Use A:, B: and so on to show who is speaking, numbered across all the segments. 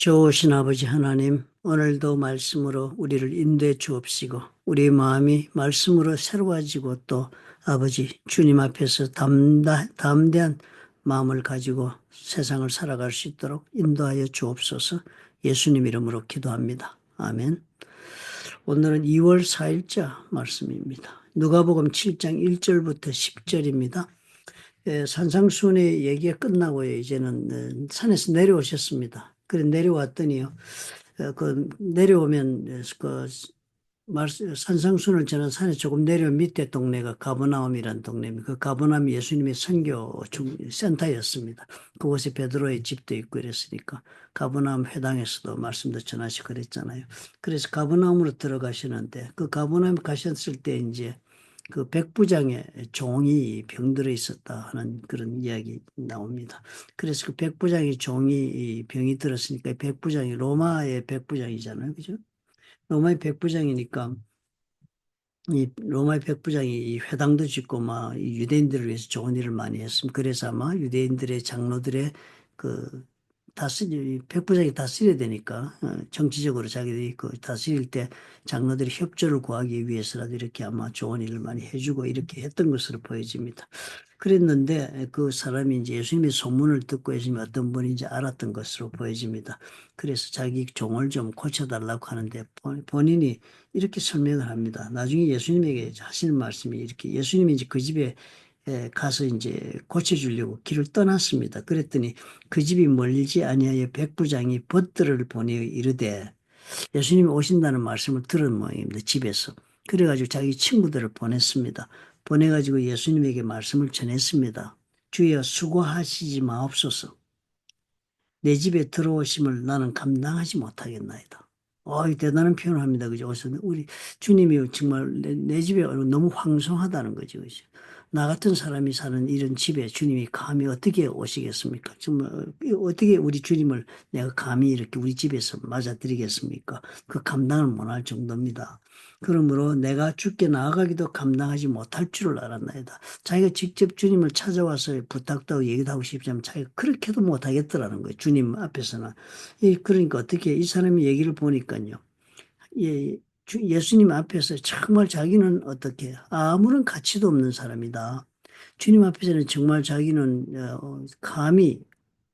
A: 좋으신 아버지 하나님, 오늘도 말씀으로 우리를 인도해 주옵시고, 우리의 마음이 말씀으로 새로워지고 또 아버지 주님 앞에서 담대한 마음을 가지고 세상을 살아갈 수 있도록 인도하여 주옵소서. 예수님 이름으로 기도합니다. 아멘. 오늘은 2월 4일자 말씀입니다. 누가복음 7장 1절부터 10절입니다. 산상수훈의 얘기가 끝나고요. 이제는 산에서 내려오셨습니다. 그래 내려왔더니요. 그 내려오면 그 산상순을 저는 산에 조금 내려 밑에 동네가 가버나움이라는 동네입니다. 그 가버나움이 예수님의 선교 센터였습니다. 그곳에 베드로의 집도 있고 이랬으니까 가버나움 회당에서도 말씀도 전하시고 그랬잖아요. 그래서 가버나움으로 들어가시는데 그 가버나움 가셨을 때 이제 그 백부장의 종이 병들어 있었다 하는 그런 이야기 나옵니다. 그래서 그 백부장의 종이 병이 들었으니까 백부장이 로마의 백부장이잖아요. 그죠? 로마의 백부장이니까 이 로마의 백부장이 이 회당도 짓고 막 유대인들을 위해서 좋은 일을 많이 했습니다. 그래서 아마 유대인들의 장로들의 그 다스리 백부장이 다스려야 되니까 정치적으로 자기들이 그 다스릴 때 장로들이 협조를 구하기 위해서라도 이렇게 아마 좋은 일을 많이 해주고 이렇게 했던 것으로 보여집니다. 그랬는데 그 사람이 이제 예수님의 소문을 듣고 예수님이 어떤 분인지 알았던 것으로 보여집니다. 그래서 자기 종을 좀 고쳐달라고 하는데 본인이 이렇게 설명을 합니다. 나중에 예수님에게 하시는 말씀이 이렇게 예수님이 이제 그 집에 가서 이제 고쳐주려고 길을 떠났습니다. 그랬더니 그 집이 멀지 아니하여 백부장이 벗들을 보내어 이르되 예수님이 오신다는 말씀을 들은 모양입니다. 집에서. 그래가지고 자기 친구들을 보냈습니다. 보내가지고 예수님에게 말씀을 전했습니다. 주여 수고하시지 마옵소서. 내 집에 들어오심을 나는 감당하지 못하겠나이다. 대단한 표현을 합니다. 그죠? 그래서 우리 주님이 정말 내 집에 너무 황송하다는 거죠. 그죠? 나 같은 사람이 사는 이런 집에 주님이 감히 어떻게 오시겠습니까? 정말 어떻게 우리 주님을 내가 감히 이렇게 우리 집에서 맞아드리겠습니까? 그 감당을 못할 정도입니다. 그러므로 내가 죽게 나아가기도 감당하지 못할 줄을 알았나이다. 자기가 직접 주님을 찾아와서 부탁도 하고 얘기도 하고 싶지만 자기가 그렇게도 못하겠더라는 거예요. 주님 앞에서는. 그러니까 어떻게 이 사람이 얘기를 보니까요. 예, 예수님 앞에서 정말 자기는 어떻게 아무런 가치도 없는 사람이다. 주님 앞에서는 정말 자기는 감히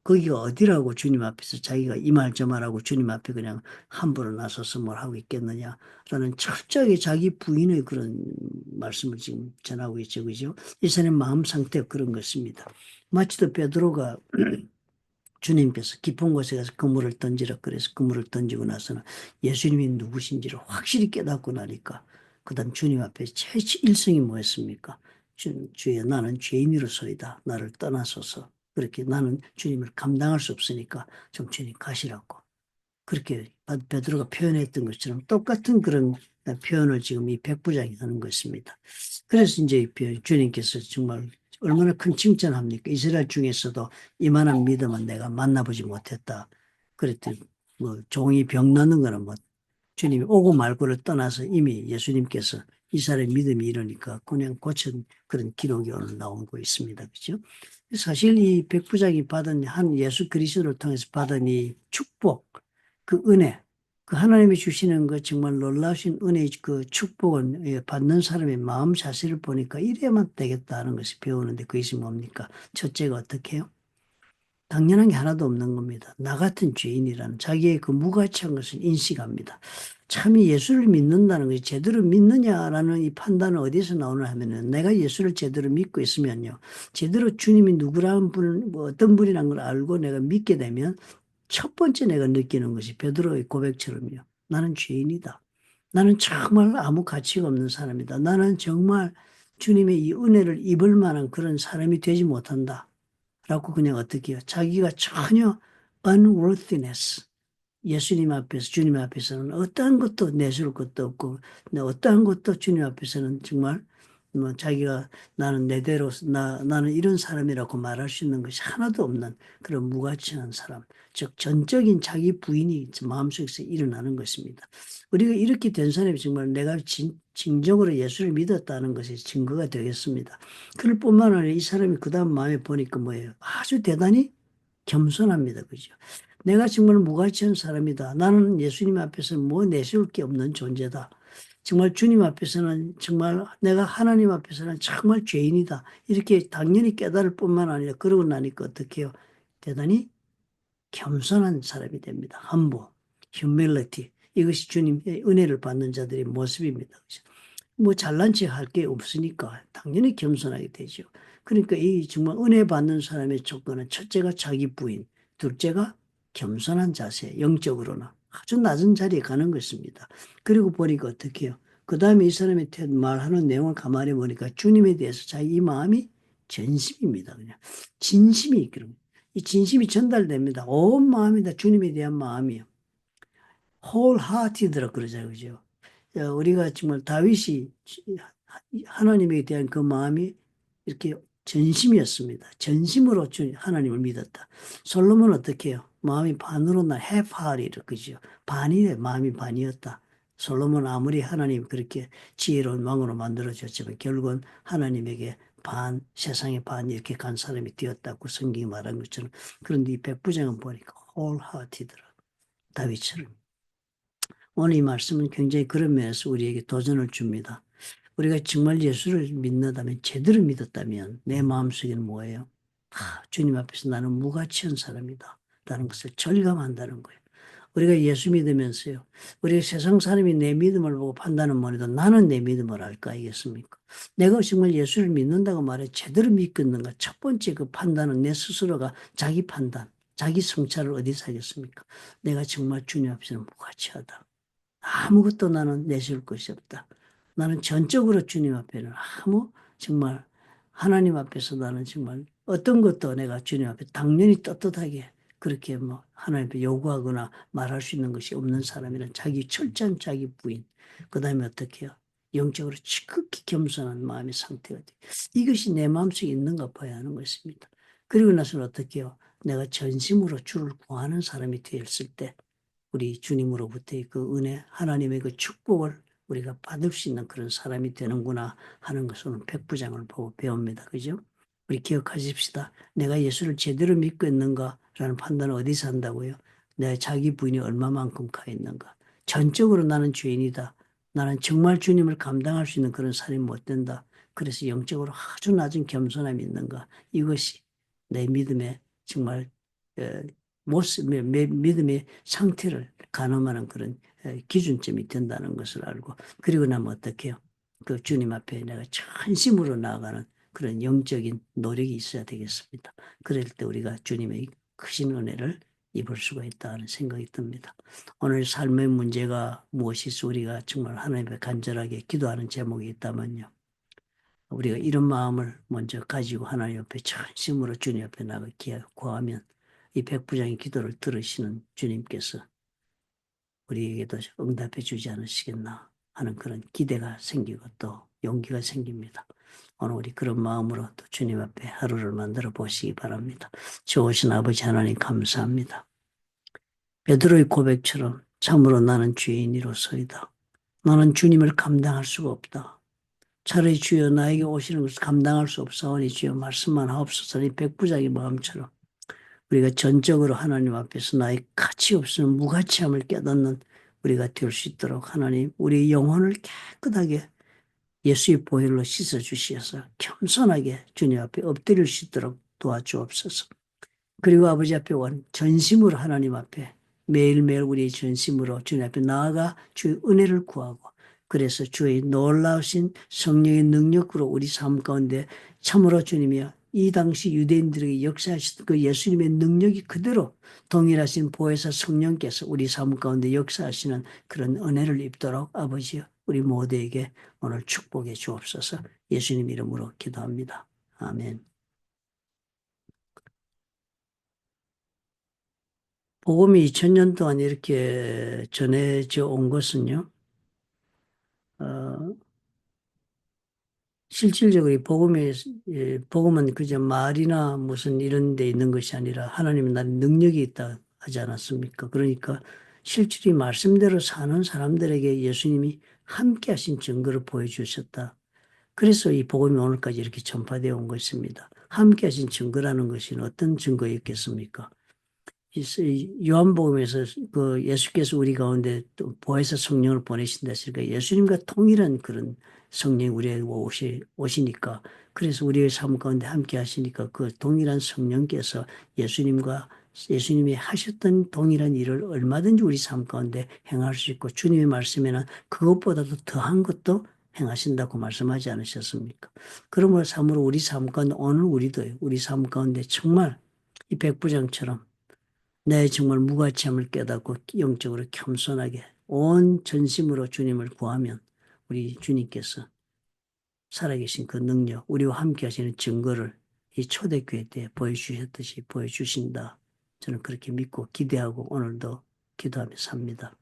A: 거기가 어디라고 주님 앞에서 자기가 이 말 저 말하고 주님 앞에 그냥 함부로 나서서 뭘 하고 있겠느냐라는 철저하게 자기 부인의 그런 말씀을 지금 전하고 있죠. 그죠? 이 사람의 마음 상태가 그런 것입니다. 마치도 베드로가 주님께서 깊은 곳에 가서 그물을 던지라 그래서 그물을 던지고 나서는 예수님이 누구신지를 확실히 깨닫고 나니까 그 다음 주님 앞에 일성이 뭐였습니까? 주여 나는 죄인으로소이다. 나를 떠나소서. 그렇게 나는 주님을 감당할 수 없으니까 좀 주님 가시라고. 그렇게 베드로가 표현했던 것처럼 똑같은 그런 표현을 지금 이 백부장이 하는 것입니다. 그래서 이제 주님께서 정말 얼마나 큰 칭찬합니까? 이스라엘 중에서도 이만한 믿음은 내가 만나보지 못했다. 그랬더니 뭐 종이 병 나는 거는 뭐 주님이 오고 말고를 떠나서 이미 예수님께서 이스라엘 믿음이 이러니까 그냥 고친 그런 기록이 오늘 나오고 있습니다. 그렇죠? 사실 이 백부장이 받은 한 예수 그리스도를 통해서 받은 이 축복, 그 은혜, 그 하나님이 주시는 그 정말 놀라우신 은혜의 그 축복은 받는 사람의 마음 자세를 보니까 이래야만 되겠다는 것을 배우는데 그것이 뭡니까? 첫째가 어떻게 해요? 당연한 게 하나도 없는 겁니다. 나 같은 죄인이라는 자기의 그 무가치한 것을 인식합니다. 참이 예수를 믿는다는 것이 제대로 믿느냐라는 이 판단은 어디서 나오냐 하면은 내가 예수를 제대로 믿고 있으면요. 제대로 주님이 누구라는 분을, 뭐 어떤 분이라는 걸 알고 내가 믿게 되면 첫 번째 내가 느끼는 것이 베드로의 고백처럼요. 나는 죄인이다. 나는 정말 아무 가치가 없는 사람이다. 나는 정말 주님의 이 은혜를 입을 만한 그런 사람이 되지 못한다. 라고 그냥 어떻게 해요? 자기가 전혀 unworthiness. 예수님 앞에서, 주님 앞에서는 어떠한 것도 내세울 것도 없고, 어떠한 것도 주님 앞에서는 정말 뭐 자기가 나는 내대로, 나는 이런 사람이라고 말할 수 있는 것이 하나도 없는 그런 무가치한 사람. 즉, 전적인 자기 부인이 마음속에서 일어나는 것입니다. 우리가 이렇게 된 사람이 정말 내가 진정으로 예수를 믿었다는 것이 증거가 되겠습니다. 그럴 뿐만 아니라 이 사람이 그 다음 마음에 보니까 뭐예요? 아주 대단히 겸손합니다. 그죠? 내가 정말 무가치한 사람이다. 나는 예수님 앞에서 뭐 내세울 게 없는 존재다. 정말 주님 앞에서는 정말 내가 하나님 앞에서는 정말 죄인이다. 이렇게 당연히 깨달을 뿐만 아니라 그러고 나니까 어떻게 해요? 대단히 겸손한 사람이 됩니다. humble, humility. 이것이 주님의 은혜를 받는 자들의 모습입니다. 뭐 잘난 체 할 게 없으니까 당연히 겸손하게 되죠. 그러니까 이 정말 은혜 받는 사람의 조건은 첫째가 자기 부인, 둘째가 겸손한 자세, 영적으로는 아주 낮은 자리에 가는 것입니다. 그리고 보니까 어떻게 해요? 그 다음에 이 사람이 말하는 내용을 가만히 보니까 주님에 대해서 자기 이 마음이 전심입니다. 그냥 진심이 있거든요. 이 진심이 전달됩니다. 온 마음이 다 주님에 대한 마음이에요. wholehearted라 그러잖아요. 그죠? 우리가 정말 다윗이 하나님에 대한 그 마음이 이렇게 전심이었습니다. 전심으로 하나님을 믿었다. 솔로몬은 어떻게 해요? 마음이 반으로 half-hearted, 그죠? 반이래, 마음이 반이었다. 솔로몬 아무리 하나님 그렇게 지혜로운 왕으로 만들어줬지만 결국은 하나님에게 반, 세상의 반 이렇게 간 사람이 되었다고 성경이 말한 것처럼. 그런데 이 백부장은 보니까 wholehearted라. 다윗처럼. 오늘 이 말씀은 굉장히 그런 면에서 우리에게 도전을 줍니다. 우리가 정말 예수를 믿는다면, 제대로 믿었다면 내 마음속에는 뭐예요? 주님 앞에서 나는 무가치한 사람이다 라는 것을 절감한다는 거예요. 우리가 예수 믿으면서요, 우리 세상 사람이 내 믿음을 보고 판단은 뭐래도 나는 내 믿음을 알까 이겠습니까? 내가 정말 예수를 믿는다고 말해 제대로 믿겠는가? 첫 번째 그 판단은 내 스스로가 자기 판단, 자기 성찰을 어디서 하겠습니까? 내가 정말 주님 앞에서는 무가치하다. 아무것도 나는 내세울 것이 없다. 나는 전적으로 주님 앞에는 정말 하나님 앞에서 나는 정말 어떤 것도 내가 주님 앞에 당연히 떳떳하게 그렇게 뭐 하나님 앞에 요구하거나 말할 수 있는 것이 없는 사람이란 자기 철저한 자기 부인. 그 다음에 어떻게 해요? 영적으로 지극히 겸손한 마음의 상태가 돼. 이것이 내 마음속에 있는가 봐야 하는 것입니다. 그리고 나서는 어떻게 해요? 내가 전심으로 주를 구하는 사람이 되었을 때 우리 주님으로부터의 그 은혜, 하나님의 그 축복을 우리가 받을 수 있는 그런 사람이 되는구나 하는 것을 백부장을 보고 배웁니다. 그죠? 우리 기억하십시다. 내가 예수를 제대로 믿고 있는가라는 판단은 어디서 한다고요? 내 자기 부인이 얼마만큼 가 있는가. 전적으로 나는 죄인이다. 나는 정말 주님을 감당할 수 있는 그런 사람이 못 된다. 그래서 영적으로 아주 낮은 겸손함이 있는가. 이것이 내 믿음의 정말 모습, 믿음의 상태를 가늠하는 그런 기준점이 된다는 것을 알고, 그리고 나면 어떻게 해요? 그 주님 앞에 내가 전심으로 나아가는 그런 영적인 노력이 있어야 되겠습니다. 그럴 때 우리가 주님의 크신 은혜를 입을 수가 있다는 생각이 듭니다. 오늘 삶의 문제가 무엇이 있어 우리가 정말 하나님 앞에 간절하게 기도하는 제목이 있다면요. 우리가 이런 마음을 먼저 가지고 하나님 옆에 전심으로 주님 옆에 나가 구하면 이 백부장의 기도를 들으시는 주님께서 우리에게도 응답해 주지 않으시겠나 하는 그런 기대가 생기고 또 용기가 생깁니다. 오늘 우리 그런 마음으로 또 주님 앞에 하루를 만들어 보시기 바랍니다. 좋으신 아버지 하나님 감사합니다. 베드로의 고백처럼 참으로 나는 죄인이로소이다. 나는 주님을 감당할 수가 없다. 차라리 주여 나에게 오시는 것을 감당할 수 없사오니 주여 말씀만 하옵소서. 이 백부장의 마음처럼 우리가 전적으로 하나님 앞에서 나의 가치 없으면 무가치함을 깨닫는 우리가 될 수 있도록 하나님 우리 영혼을 깨끗하게 예수의 보혈로 씻어주시어서 겸손하게 주님 앞에 엎드릴 수 있도록 도와주옵소서. 그리고 아버지 앞에 전심으로 하나님 앞에 매일매일 우리의 전심으로 주님 앞에 나아가 주의 은혜를 구하고 그래서 주의 놀라우신 성령의 능력으로 우리 삶 가운데 참으로 주님이 이 당시 유대인들에게 역사하신 그 예수님의 능력이 그대로 동일하신 보혜사 성령께서 우리 삶 가운데 역사하시는 그런 은혜를 입도록 아버지여 우리 모두에게 오늘 축복해 주옵소서. 예수님 이름으로 기도합니다. 아멘. 복음이 2000년 동안 이렇게 전해져 온 것은요, 어, 실질적으로 이 복음은 그저 말이나 무슨 이런 데 있는 것이 아니라 하나님은 나는 능력이 있다 하지 않았습니까? 그러니까 실질이 말씀대로 사는 사람들에게 예수님이 함께 하신 증거를 보여주셨다. 그래서 이 복음이 오늘까지 이렇게 전파되어 온 것입니다. 함께 하신 증거라는 것이 어떤 증거였겠습니까? 요한복음에서 그 예수께서 우리 가운데 또 보혜사 성령을 보내신다 했으니까 예수님과 동일한 그런 성령이 우리에게 오시니까 그래서 우리의 삶 가운데 함께 하시니까 그 동일한 성령께서 예수님과 예수님이 하셨던 동일한 일을 얼마든지 우리 삶 가운데 행할 수 있고 주님의 말씀에는 그것보다도 더한 것도 행하신다고 말씀하지 않으셨습니까? 그러므로 참으로 우리 삶 가운데 오늘 우리도 우리 삶 가운데 정말 이 백부장처럼 내 정말 무가치함을 깨닫고 영적으로 겸손하게 온 전심으로 주님을 구하면 우리 주님께서 살아계신 그 능력, 우리와 함께 하시는 증거를 이 초대교회 때 보여주셨듯이 보여주신다. 저는 그렇게 믿고 기대하고 오늘도 기도하며 삽니다.